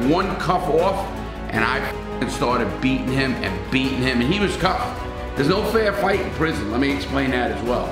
got one cuff off, and I started beating him, and he was cuffed. There's no fair fight in prison. Let me explain that as well.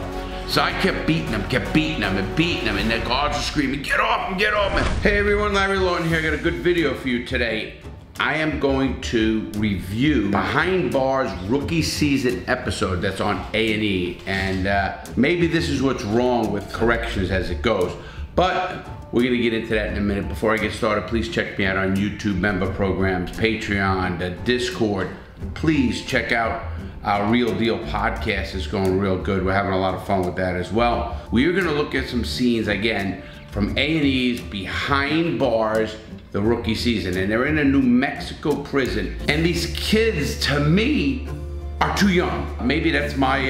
So I kept beating him, and the guards were screaming, get off him, get off him. Hey everyone, Larry Lawton here. I got a good video for you today. I am going to review Behind Bars rookie season episode that's on A&E. And maybe this is what's wrong with corrections as it goes. But we're gonna get into that in a minute. Before I get started, please check me out on YouTube member programs, Patreon, the Discord. Please check out our Real Deal podcast. It's going real good. We're having a lot of fun with that as well. We are gonna look at some scenes again from A&E's Behind Bars, the rookie season. And they're in a New Mexico prison. And these kids, to me, are too young. Maybe that's my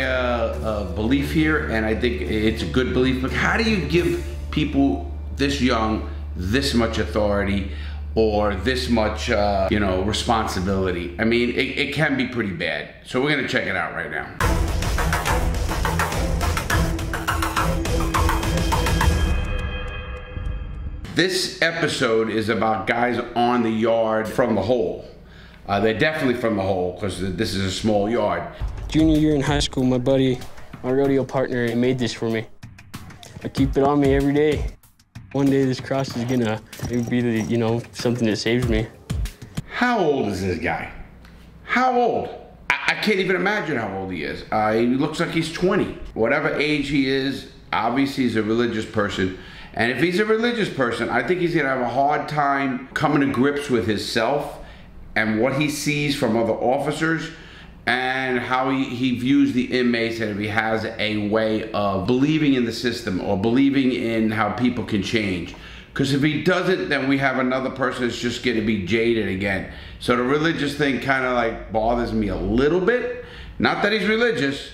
belief here, and I think it's a good belief. But how do you give people this young this much authority or this much responsibility? I mean, it can be pretty bad. So we're gonna check it out right now. This episode is about guys on the yard from the hole. They're definitely from the hole because this is a small yard. Junior year in high school, my buddy, my rodeo partner, he made this for me. I keep it on me every day. One day this cross is gonna be the, something that saves me. How old is this guy? How old? I can't even imagine how old he is. He looks like he's 20. Whatever age he is, obviously he's a religious person. And if he's a religious person, I think he's gonna have a hard time coming to grips with himself and what he sees from other officers and how he views the inmates, and if he has a way of believing in the system or believing in how people can change. Because if he doesn't, then we have another person that's just gonna be jaded again. So the religious thing kind of like bothers me a little bit. Not that he's religious,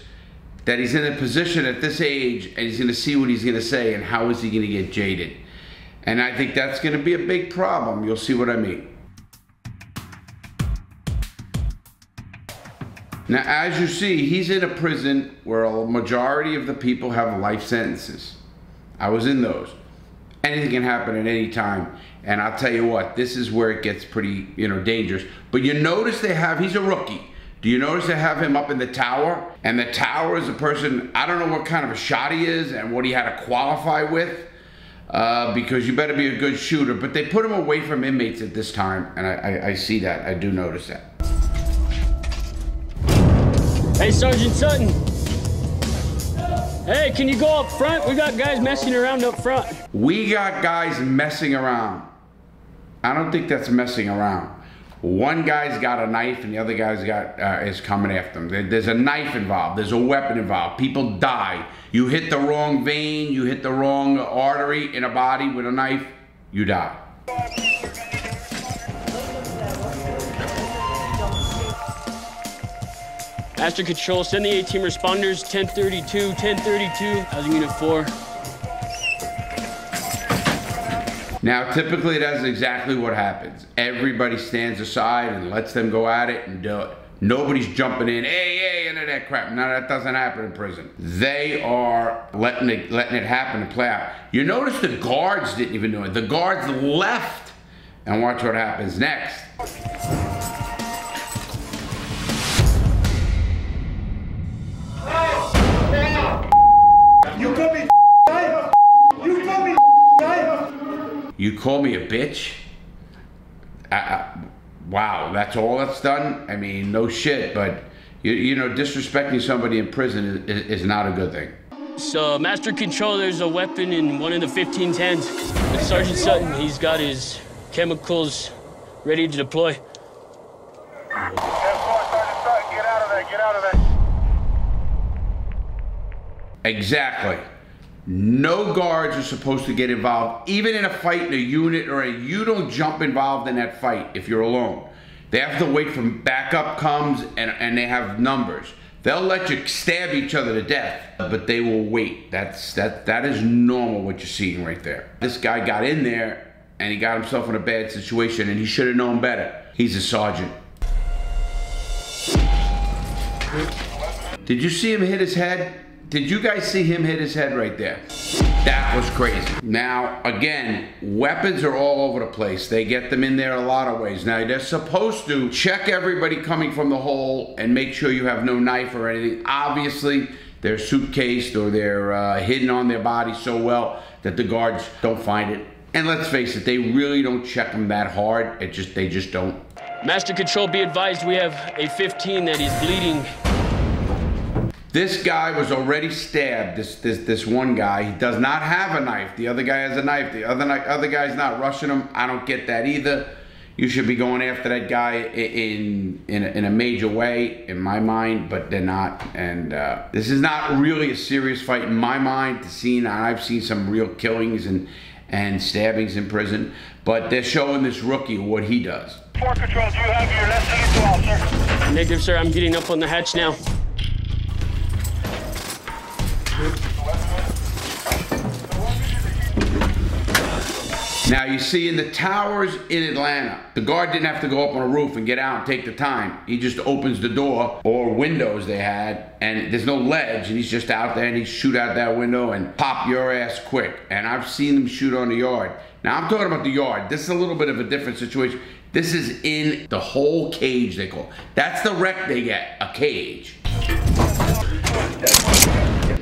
that he's in a position at this age and he's gonna see what he's gonna say and how is he gonna get jaded. And I think that's gonna be a big problem. You'll see what I mean. Now, as you see, he's in a prison where a majority of the people have life sentences. I was in those. Anything can happen at any time. And I'll tell you what, this is where it gets pretty, dangerous. But you notice he's a rookie. Do you notice they have him up in the tower? And the tower is a person, I don't know what kind of a shot he is and what he had to qualify with, because you better be a good shooter. But they put him away from inmates at this time, and I see that, I do notice that. Hey, Sergeant Sutton. Hey, can you go up front? We got guys messing around up front. We got guys messing around. I don't think that's messing around. One guy's got a knife and the other guy's is coming after him. There's a knife involved, there's a weapon involved. People die. You hit the wrong vein, you hit the wrong artery in a body with a knife, you die. Master Control, send the A-team responders, 1032, 1032, housing unit 4. Now, typically that's exactly what happens. Everybody stands aside and lets them go at it and do it. Nobody's jumping in, hey, into that crap. No, that doesn't happen in prison. They are letting it happen and play out. You notice the guards didn't even do it. The guards left, and watch what happens next. You call me a bitch? Wow, that's all that's done? I mean, no shit, but disrespecting somebody in prison is not a good thing. So, Master Control, there's a weapon in one of the 15's hands. It's Sergeant Sutton, he's got his chemicals ready to deploy. 10-4, Sergeant Sutton, get out of there. Exactly. No guards are supposed to get involved, even in a fight in a unit you don't jump involved in that fight if you're alone. They have to wait for backup comes and they have numbers. They'll let you stab each other to death, but they will wait. That is normal what you're seeing right there. This guy got in there and he got himself in a bad situation and he should have known better. He's a sergeant. Did you see him hit his head? Did you guys see him hit his head right there? That was crazy. Now, again, weapons are all over the place. They get them in there a lot of ways. Now, they're supposed to check everybody coming from the hole and make sure you have no knife or anything. Obviously, they're suitcased or they're hidden on their body so well that the guards don't find it. And let's face it, they really don't check them that hard. They just don't. Master Control, be advised, we have a 15 that is bleeding. This guy was already stabbed, this one guy. He does not have a knife. The other guy has a knife. The other guy's not rushing him. I don't get that either. You should be going after that guy in a major way, in my mind, but they're not. And this is not really a serious fight in my mind. I've seen some real killings and stabbings in prison, but they're showing this rookie what he does. 4 Control, do you have your left leg as well, sir? Negative, sir. I'm getting up on the hatch now. Now you see in the towers in Atlanta, the guard didn't have to go up on a roof and get out and take the time. He just opens the door or windows they had, and there's no ledge, and he's just out there and he shoot out that window and pop your ass quick. And I've seen them shoot on the yard. Now I'm talking about the yard. This is a little bit of a different situation. This is in the whole cage, they call it. That's the wreck they get, a cage.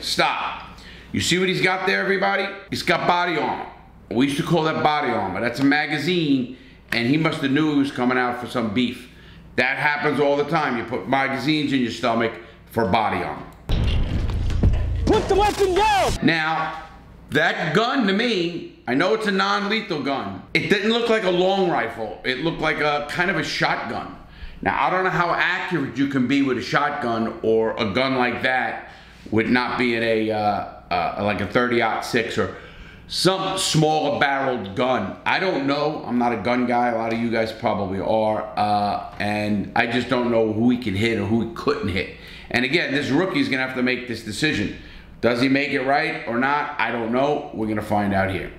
Stop. You see what he's got there, everybody? He's got body armor. We used to call that body armor. That's a magazine, and he must have knew he was coming out for some beef. That happens all the time. You put magazines in your stomach for body armor. Put the weapon down! Now, that gun to me, I know it's a non-lethal gun. It didn't look like a long rifle. It looked like a kind of a shotgun. Now, I don't know how accurate you can be with a shotgun or a gun like that with not being like a 30-06 or some smaller barreled gun. I don't know. I'm not a gun guy. A lot of you guys probably are. And I just don't know who he can hit or who he couldn't hit. And again, this rookie's going to have to make this decision. Does he make it right or not? I don't know. We're going to find out here.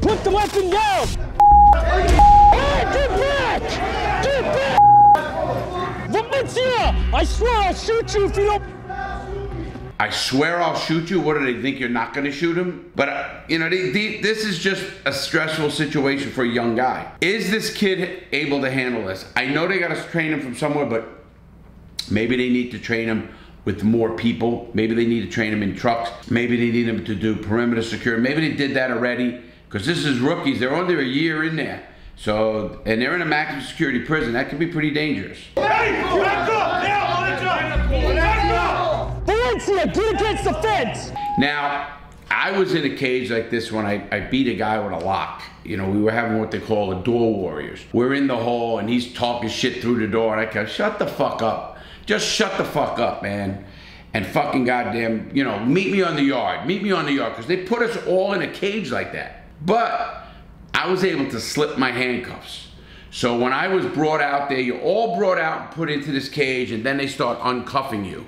Put the weapon down! Hey, get back! Get back! Valencia! I swear I'll shoot you if you don't... I swear I'll shoot you. What do they think, you're not going to shoot him? But, you know, this is just a stressful situation for a young guy. Is this kid able to handle this? I know they got to train him from somewhere, but maybe they need to train him with more people. Maybe they need to train him in trucks. Maybe they need him to do perimeter security. Maybe they did that already, because this is rookies. They're only a year in there. So, and they're in a maximum security prison. That can be pretty dangerous. Hey, back up! Now, on the job! Back up! Valencia, get against the fence! Now, I was in a cage like this when I beat a guy with a lock. You know, we were having what they call a door warriors. We're in the hole and he's talking shit through the door, and I go, shut the fuck up. Just shut the fuck up, man. And fucking goddamn, you know, meet me on the yard. Meet me on the yard, because they put us all in a cage like that. But I was able to slip my handcuffs. So when I was brought out there, you're all brought out and put into this cage, and then they start uncuffing you.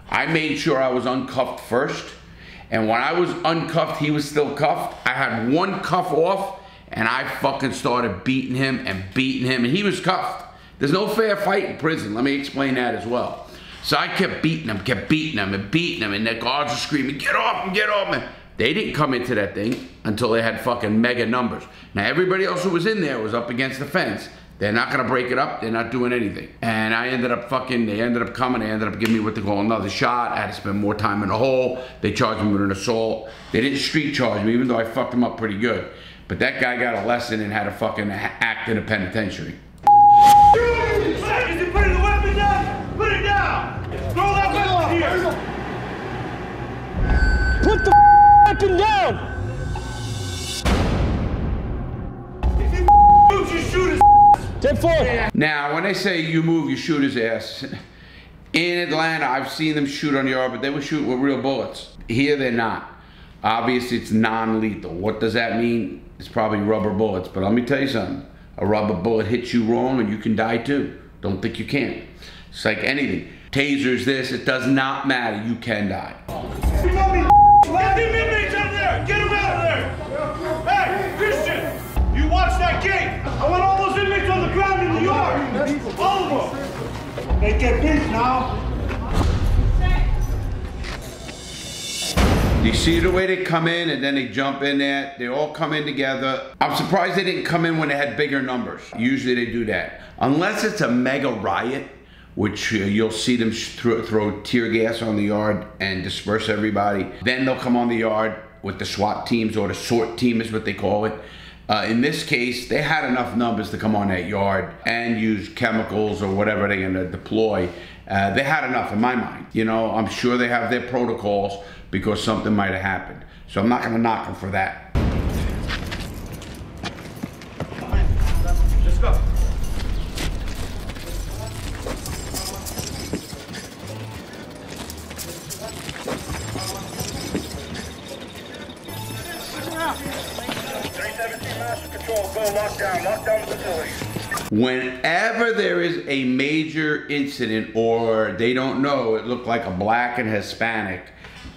I made sure I was uncuffed first. And when I was uncuffed, he was still cuffed. I had one cuff off, and I fucking started beating him, and he was cuffed. There's no fair fight in prison. Let me explain that as well. So I kept beating him, and the guards were screaming, get off him, get off him. They didn't come into that thing until they had fucking mega numbers. Now everybody else who was in there was up against the fence. They're not gonna break it up, they're not doing anything. And I ended up they ended up coming, they ended up giving me what they call another shot. I had to spend more time in the hole. They charged me with an assault. They didn't street charge me, even though I fucked them up pretty good. But that guy got a lesson in how to fucking act in a penitentiary. Is he putting the weapon down? Put it down! Throw that weapon here! Put the weapon down! If you move, you shoot his 10-4. Now, when they say you move, you shoot his ass. In Atlanta, I've seen them shoot on yard, but they were shooting with real bullets. Here, they're not. Obviously, it's non-lethal. What does that mean? It's probably rubber bullets, but let me tell you something. A rubber bullet hits you wrong and you can die too. Don't think you can't. It's like anything. Tasers this, it does not matter. You can die. Get them inmates out of there! Get them out of there! Hey, Christian! You watch that gate! I want all those inmates on the ground in the yard! All of them! They get beat now! You see the way they come in and then they jump in there? They all come in together. I'm surprised they didn't come in when they had bigger numbers. Usually they do that. Unless it's a mega riot, which you'll see them throw tear gas on the yard and disperse everybody. Then they'll come on the yard with the SWAT teams, or the SORT team is what they call it. In this case, they had enough numbers to come on that yard and use chemicals or whatever they're gonna deploy. They had enough in my mind. You know, I'm sure they have their protocols because something might have happened. So I'm not gonna knock them for that. Let's go. Lock down the facility. Whenever there is a major incident or they don't know, it looked like a black and Hispanic,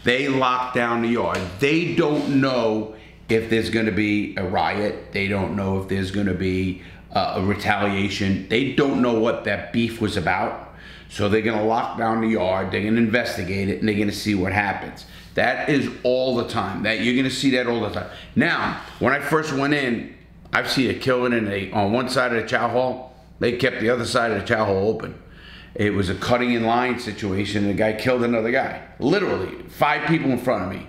they lock down the yard. They don't know if there's gonna be a riot. They don't know if there's gonna be a retaliation. They don't know what that beef was about. So they're gonna lock down the yard, they're gonna investigate it, and they're gonna see what happens. That is all the time. You're gonna see that all the time. Now, when I first went in, I've seen a killing on one side of the chow hall. They kept the other side of the chow hall open. It was a cutting in line situation, and a guy killed another guy. Literally, 5 people in front of me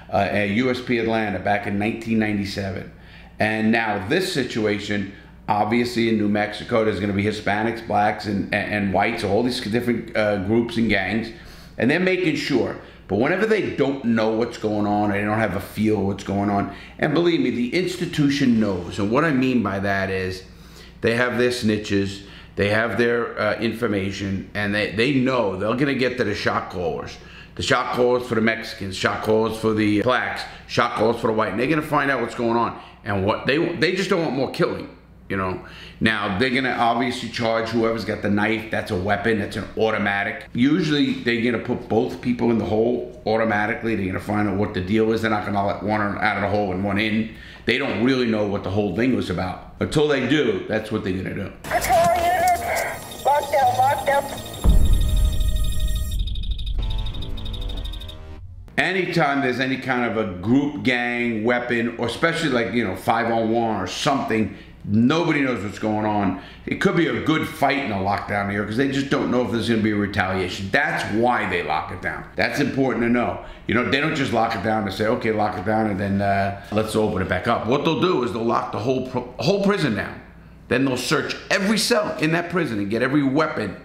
at USP Atlanta back in 1997. And now this situation, obviously in New Mexico, there's gonna be Hispanics, blacks, and whites, all these different groups and gangs, and they're making sure. But whenever they don't know what's going on, they don't have a feel of what's going on, and believe me, the institution knows. And what I mean by that is they have their snitches, they have their information, and they know they're gonna get to the shot callers. The shot callers for the Mexicans, shot callers for the blacks, shot callers for the white, and they're gonna find out what's going on. And what they just don't want more killing. You know, now they're gonna obviously charge whoever's got the knife. That's a weapon, that's an automatic. Usually they're gonna put both people in the hole automatically. They're gonna find out what the deal is. They're not gonna let one out of the hole and one in. They don't really know what the whole thing was about. Until they do, that's what they're gonna do. Control units, locked down. Anytime there's any kind of a group gang weapon, or especially like, you know, 5-on-1 or something, nobody knows what's going on. It could be a good fight in a lockdown here because they just don't know if there's gonna be a retaliation. That's why they lock it down. That's important to know. You know, they don't just lock it down and say, okay, lock it down and then let's open it back up. What they'll do is they'll lock the whole prison down. Then they'll search every cell in that prison and get every weapon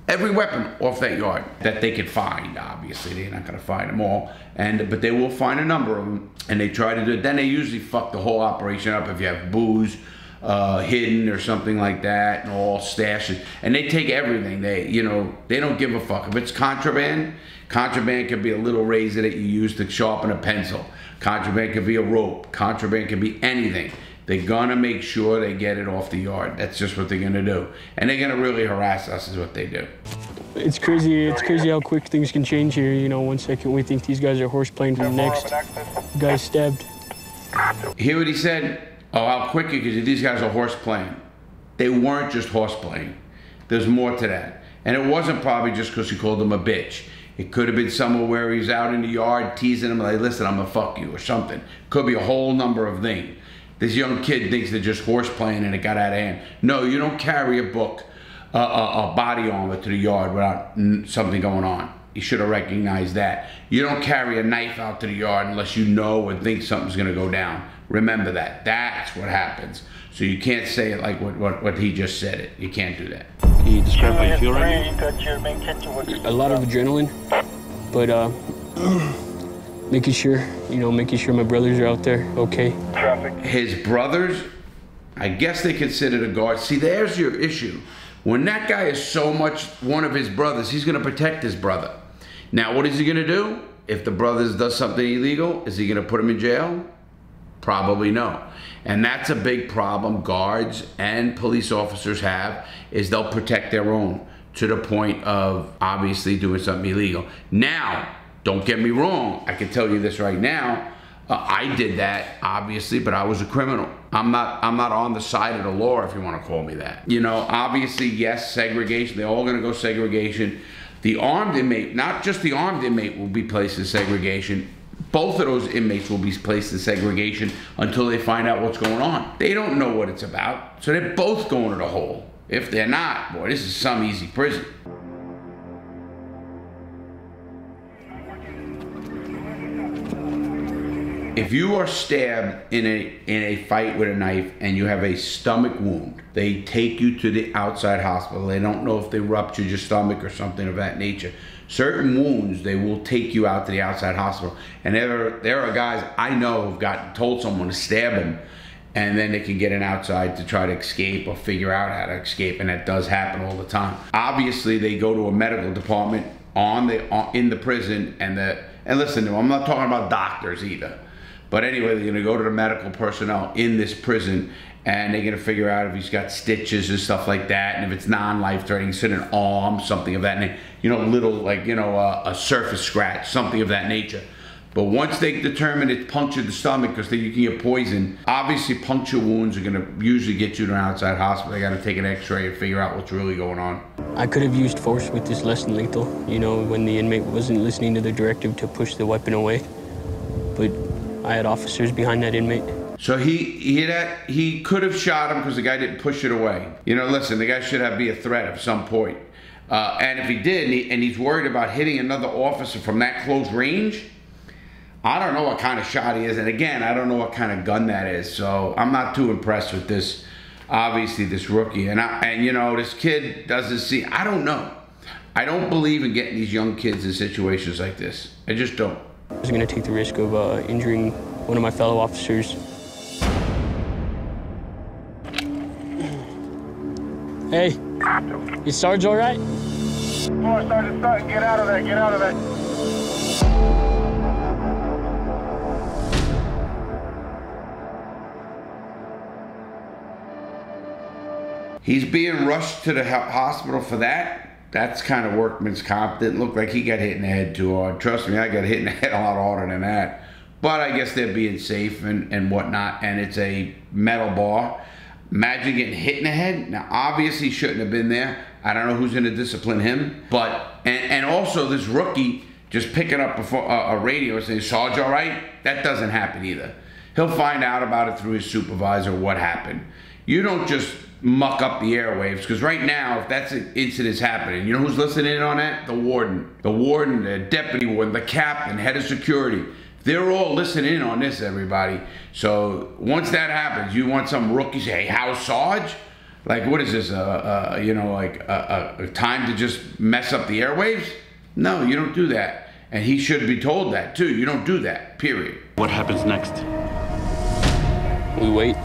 off that yard that they could find. Obviously, they're not gonna find them all, but they will find a number of them, and they try to do it. Then they usually fuck the whole operation up if you have booze hidden or something like that, and all stashes, and they take everything. They don't give a fuck if it's contraband. Contraband could be a little razor that you use to sharpen a pencil. Contraband could be a rope. Contraband could be anything. They're gonna make sure they get it off the yard. That's just what they're gonna do, and they're gonna really harass us is what they do. It's crazy how quick things can change here. You know, 1 second we think these guys are horse playing, from the next guy's stabbed. Hear what he said? Oh, how quick it is. These guys are horse playing. They weren't just horse playing. There's more to that. And it wasn't probably just because he called them a bitch. It could have been somewhere where he's out in the yard teasing them like, listen, I'm gonna fuck you or something. Could be a whole number of things. This young kid thinks they're just horse playing and it got out of hand. No, you don't carry a body armor to the yard without something going on. You should have recognized that. You don't carry a knife out to the yard unless you know and think something's gonna go down. Remember that. That's what happens. So you can't say it like what he just said it. You can't do that. Can you describe how you feel right now? A lot of adrenaline, but making sure my brothers are out there okay. His brothers, I guess they consider the guard. See, there's your issue. When that guy is so much one of his brothers, he's gonna protect his brother. Now, what is he gonna do? If the brother does something illegal, is he gonna put him in jail? Probably no. And that's a big problem guards and police officers have, is they'll protect their own to the point of obviously doing something illegal. Now, don't get me wrong, I can tell you this right now, I did that obviously, but I was a criminal. I'm not on the side of the law, if you want to call me that. You know, obviously, yes, segregation, they're all gonna go segregation. The armed inmate, not just the armed inmate will be placed in segregation, Both of those inmates will be placed in segregation until they find out what's going on. They don't know what it's about, so they're both going to the hole. If they're not, boy, this is some easy prison. If you are stabbed in a fight with a knife and you have a stomach wound, they take you to the outside hospital. They don't know if they ruptured your stomach or something of that nature. Certain wounds, they will take you out to the outside hospital. And there are guys I know who've told someone to stab them, and then they can get an outside to try to escape or figure out how to escape, and that does happen all the time. Obviously, they go to a medical department in the prison, and listen, I'm not talking about doctors either. But anyway, they're gonna go to the medical personnel in this prison, and they're gonna figure out if he's got stitches and stuff like that, and if it's non-life-threatening, it's in an arm, something of that nature. You know, little, like, you know, a surface scratch, something of that nature. But once they determine it punctured the stomach, because you can get poison, obviously puncture wounds are gonna usually get you to an outside hospital. They gotta take an x-ray and figure out what's really going on. I could have used force with this less than lethal, you know, when the inmate wasn't listening to the directive to push the weapon away. But I had officers behind that inmate. So he could have shot him because the guy didn't push it away. You know, listen, the guy should be a threat at some point. And if he did, and he's worried about hitting another officer from that close range, I don't know what kind of shot he is. And again, I don't know what kind of gun that is. So I'm not too impressed with this, obviously, this rookie. And you know, this kid doesn't see, I don't know. I don't believe in getting these young kids in situations like this. I just don't. I was going to take the risk of injuring one of my fellow officers. Hey, is Sarge all right? Come on, Sergeant Sutton, get out of there, get out of there. He's being rushed to the hospital for that. That's kind of workman's comp. Didn't look like he got hit in the head too hard. Trust me, I got hit in the head a lot harder than that. But I guess they're being safe and whatnot, and it's a metal bar. Imagine getting hit in the head. Now, obviously, he shouldn't have been there. I don't know who's going to discipline him. But, and also this rookie just picking up a radio and saying, Sarge, all right? That doesn't happen either. He'll find out about it through his supervisor what happened. You don't just muck up the airwaves, because right now, if that's an incident's happening, you know who's listening in on that? The warden. The warden, the deputy warden, the captain, head of security. They're all listening in on this, everybody. So once that happens, you want some rookie say, hey, how's Sarge? Like, what is this, you know, like a time to just mess up the airwaves? No, you don't do that. And he should be told that too. You don't do that, period. What happens next? We wait.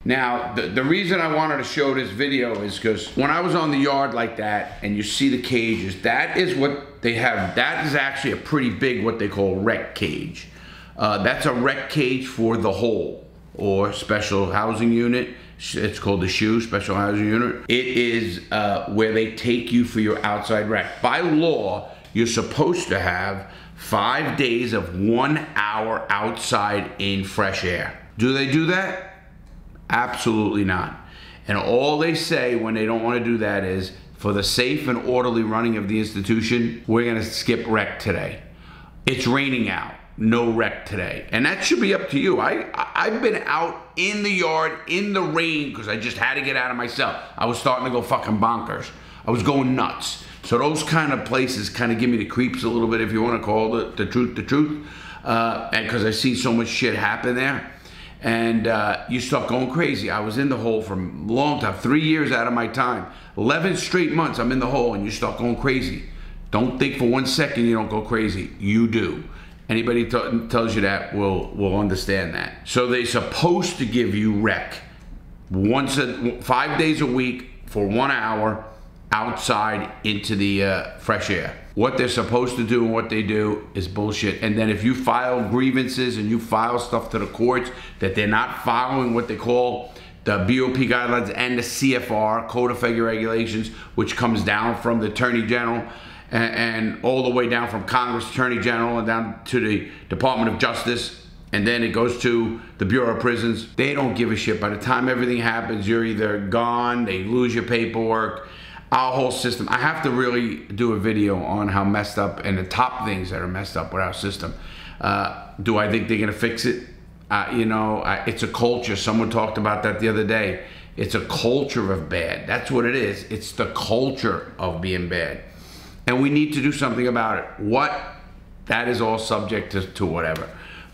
Now, the reason I wanted to show this video is because when I was on the yard like that, and you see the cages, that is what they have. That is actually a pretty big, what they call rec cage. That's a rec cage for the hole, or special housing unit. It's called the SHU, special housing unit. It is where they take you for your outside rec. By law, you're supposed to have 5 days of 1 hour outside in fresh air. Do they do that? Absolutely not. And all they say when they don't want to do that is, for the safe and orderly running of the institution, we're going to skip rec today. It's raining out. No rec today. And that should be up to you. I've been out in the yard in the rain because I just had to get out of my cell. I was starting to go fucking bonkers. I was going nuts. So those kind of places kind of give me the creeps a little bit, if you want to call it the truth. And because I see so much shit happen there. And you start going crazy. I was in the hole for a long time, 3 years out of my time. 11 straight months I'm in the hole, and you start going crazy. Don't think for 1 second you don't go crazy. You do. Anybody tells you that will understand that. So they're supposed to give you rec 5 days a week for 1 hour outside into the fresh air. What they're supposed to do and what they do is bullshit. And then if you file grievances and you file stuff to the courts that they're not following what they call the BOP guidelines and the CFR, Code of Federal Regulations, which comes down from the Attorney General and all the way down from Congress, Attorney General, and down to the Department of Justice, and then it goes to the Bureau of Prisons. They don't give a shit. By the time everything happens, you're either gone, they lose your paperwork. our whole system. I have to really do a video on how messed up and the top things that are messed up with our system. Do I think they're gonna fix it? You know, it's a culture. Someone talked about that the other day. It's a culture of bad. That's what it is. It's the culture of being bad. And we need to do something about it. What? That is all subject to whatever.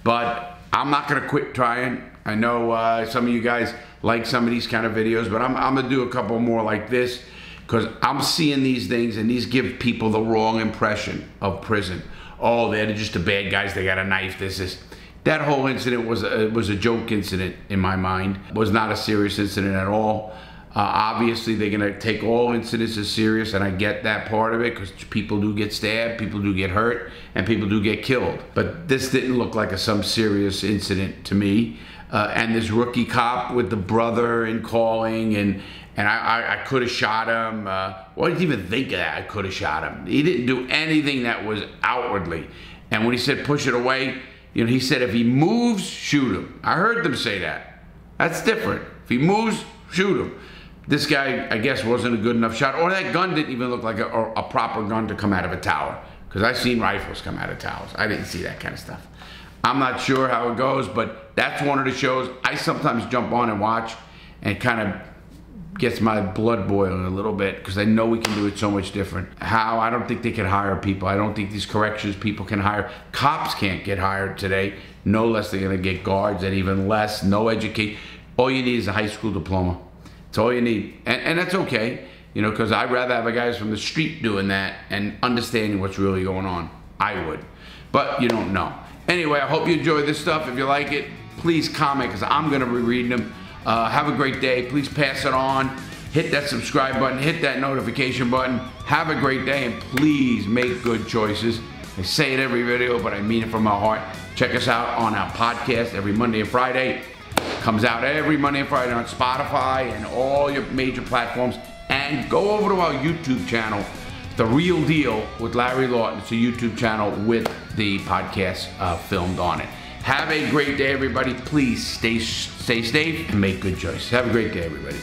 But I'm not gonna quit trying. I know some of you guys like some of these kind of videos, but I'm gonna do a couple more like this, because I'm seeing these things and these give people the wrong impression of prison. Oh, they're just the bad guys, they got a knife, this is. That whole incident was a joke incident in my mind. It was not a serious incident at all. Obviously, they're gonna take all incidents as serious, and I get that part of it, because people do get stabbed, people do get hurt, and people do get killed. But this didn't look like some serious incident to me. And this rookie cop with the brother and calling, and I could have shot him. Why did you even think of that? I could have shot him. He didn't do anything that was outwardly. And when he said push it away, you know, he said if he moves, shoot him. I heard them say that. That's different. If he moves, shoot him. This guy, I guess, wasn't a good enough shot, or that gun didn't even look like a proper gun to come out of a tower, because I've seen rifles come out of towers. I didn't see that kind of stuff. I'm not sure how it goes, but that's one of the shows I sometimes jump on and watch, and kind of gets my blood boiling a little bit, because I know we can do it so much different. How? I don't think they can hire people. I don't think these corrections people can hire. Cops can't get hired today, no less they're gonna get guards, and even less, no education. All you need is a high school diploma. That's all you need, and that's okay, you know, because I'd rather have a guys from the street doing that and understanding what's really going on. I would, but you don't know. Anyway, I hope you enjoy this stuff. If you like it, please comment, because I'm gonna be reading them. Have a great day. Please pass it on. Hit that subscribe button, hit that notification button. Have a great day, and please make good choices. I say it every video, but I mean it from my heart. Check us out on our podcast every Monday and Friday. Comes out every Monday and Friday on Spotify and all your major platforms. And go over to our YouTube channel, The Real Deal with Larry Lawton. It's a YouTube channel with the podcast filmed on it. Have a great day, everybody. Please stay safe and make good choices. Have a great day, everybody.